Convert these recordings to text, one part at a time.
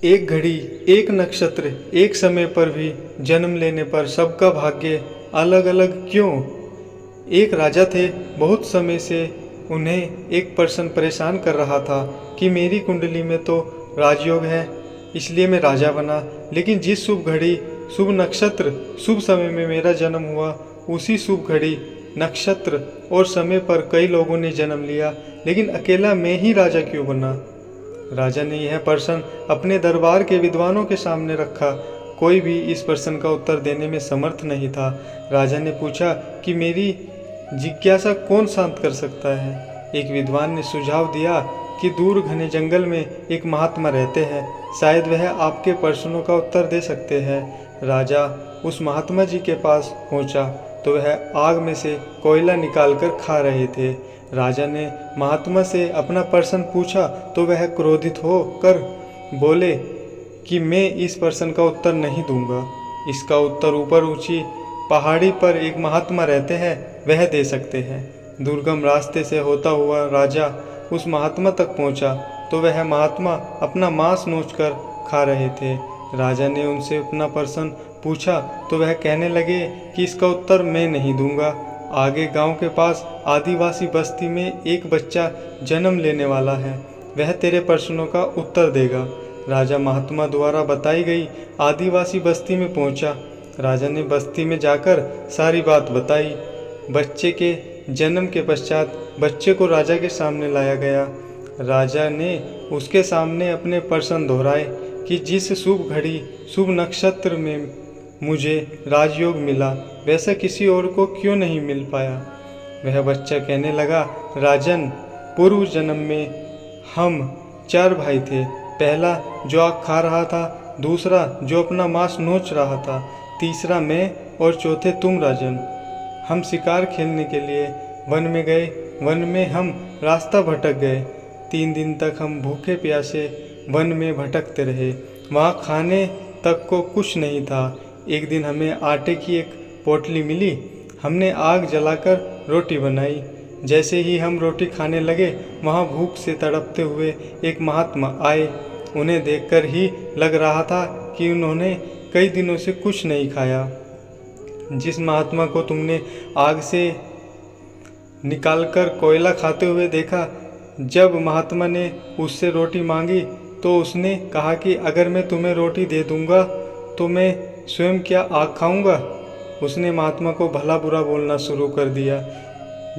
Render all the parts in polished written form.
एक घड़ी, एक नक्षत्र, एक समय पर भी जन्म लेने पर सबका भाग्य अलग अलग क्यों? एक राजा थे। बहुत समय से उन्हें एक पर्सन परेशान कर रहा था कि मेरी कुंडली में तो राजयोग है, इसलिए मैं राजा बना। लेकिन जिस शुभ घड़ी, शुभ नक्षत्र, शुभ समय में मेरा जन्म हुआ, उसी शुभ घड़ी, नक्षत्र और समय पर कई लोगों ने जन्म लिया, लेकिन अकेला मैं ही राजा क्यों बना? राजा ने यह प्रश्न अपने दरबार के विद्वानों के सामने रखा। कोई भी इस प्रश्न का उत्तर देने में समर्थ नहीं था। राजा ने पूछा कि मेरी जिज्ञासा कौन शांत कर सकता है? एक विद्वान ने सुझाव दिया कि दूर घने जंगल में एक महात्मा रहते हैं, शायद वह आपके प्रश्नों का उत्तर दे सकते हैं। राजा उस महात्मा जी के पास पहुंचा तो वह आग में से कोयला निकालकर खा रहे थे। राजा ने महात्मा से अपना प्रश्न पूछा तो वह क्रोधित होकर बोले कि मैं इस प्रश्न का उत्तर नहीं दूंगा। इसका उत्तर ऊपर ऊंची पहाड़ी पर एक महात्मा रहते हैं, वह दे सकते हैं। दुर्गम रास्ते से होता हुआ राजा उस महात्मा तक पहुंचा तो वह महात्मा अपना मांस नोचकर खा रहे थे। राजा ने उनसे अपना प्रश्न पूछा तो वह कहने लगे कि इसका उत्तर मैं नहीं दूंगा। आगे गांव के पास आदिवासी बस्ती में एक बच्चा जन्म लेने वाला है, वह तेरे प्रश्नों का उत्तर देगा। राजा महात्मा द्वारा बताई गई आदिवासी बस्ती में पहुंचा। राजा ने बस्ती में जाकर सारी बात बताई। बच्चे के जन्म के पश्चात बच्चे को राजा के सामने लाया गया। राजा ने उसके सामने अपने प्रश्न दोहराए कि जिस शुभ घड़ी, शुभ नक्षत्र में मुझे राजयोग मिला, वैसा किसी और को क्यों नहीं मिल पाया? वह बच्चा कहने लगा, राजन, पूर्व जन्म में हम 4 भाई थे। पहला जो आग खा रहा था, दूसरा जो अपना मांस नोच रहा था, तीसरा मैं और चौथे तुम राजन। हम शिकार खेलने के लिए वन में गए। वन में हम रास्ता भटक गए। 3 दिन तक हम भूखे प्यासे वन में भटकते रहे। वहाँ खाने तक को कुछ नहीं था। एक दिन हमें आटे की एक पोटली मिली। हमने आग जलाकर रोटी बनाई। जैसे ही हम रोटी खाने लगे, वहाँ भूख से तड़पते हुए एक महात्मा आए। उन्हें देखकर ही लग रहा था कि उन्होंने कई दिनों से कुछ नहीं खाया। जिस महात्मा को तुमने आग से निकालकर कोयला खाते हुए देखा, जब महात्मा ने उससे रोटी मांगी तो उसने कहा कि अगर मैं तुम्हें रोटी दे दूंगा तो मैं स्वयं क्या आग खाऊंगा? उसने महात्मा को भला बुरा बोलना शुरू कर दिया।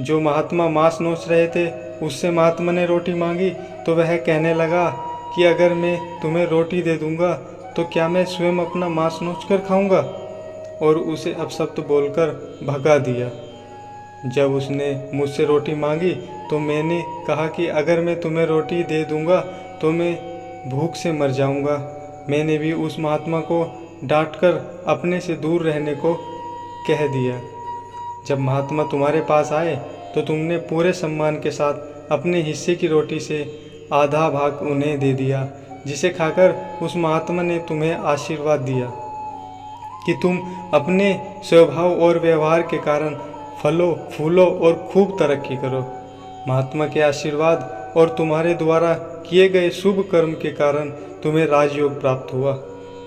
जो महात्मा मांस नोच रहे थे, उससे महात्मा ने रोटी मांगी तो वह कहने लगा कि अगर मैं तुम्हें रोटी दे दूंगा तो क्या मैं स्वयं अपना मांस नोच कर खाऊंगा? और उसे अपशब्द बोलकर भगा दिया। जब उसने मुझसे रोटी मांगी तो मैंने कहा कि अगर मैं तुम्हें रोटी दे दूंगा तो मैं भूख से मर जाऊंगा। मैंने भी उस महात्मा को डांटकर अपने से दूर रहने को कह दिया। जब महात्मा तुम्हारे पास आए तो तुमने पूरे सम्मान के साथ अपने हिस्से की रोटी से आधा भाग उन्हें दे दिया, जिसे खाकर उस महात्मा ने तुम्हें आशीर्वाद दिया कि तुम अपने स्वभाव और व्यवहार के कारण फलों, फूलों और खूब तरक्की करो। महात्मा के आशीर्वाद और तुम्हारे द्वारा किए गए शुभ कर्म के कारण तुम्हें राजयोग प्राप्त हुआ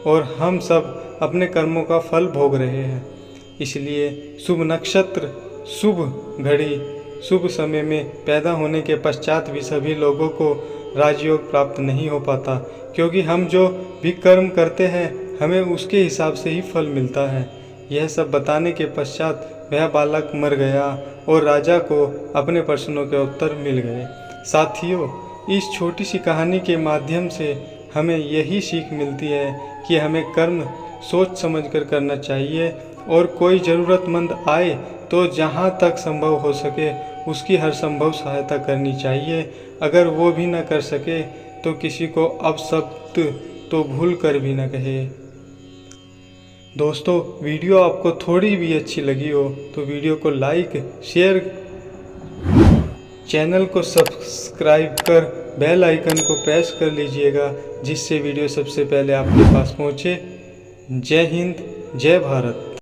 और हम सब अपने कर्मों का फल भोग रहे हैं। इसलिए शुभ नक्षत्र, शुभ घड़ी, शुभ समय में पैदा होने के पश्चात भी सभी लोगों को राजयोग प्राप्त नहीं हो पाता, क्योंकि हम जो भी कर्म करते हैं हमें उसके हिसाब से ही फल मिलता है। यह सब बताने के पश्चात वह बालक मर गया और राजा को अपने प्रश्नों के उत्तर मिल गए। साथियों, इस छोटी सी कहानी के माध्यम से हमें यही सीख मिलती है कि हमें कर्म सोच समझकर करना चाहिए और कोई ज़रूरतमंद आए तो जहाँ तक संभव हो सके उसकी हर संभव सहायता करनी चाहिए। अगर वो भी न कर सके तो किसी को अपशब्द तो भूल कर भी न कहे। दोस्तों, वीडियो आपको थोड़ी भी अच्छी लगी हो तो वीडियो को लाइक, शेयर, चैनल को सब्सक्राइब कर बेल आइकन को प्रेस कर लीजिएगा, जिससे वीडियो सबसे पहले आपके पास पहुँचे। जय हिंद, जय भारत।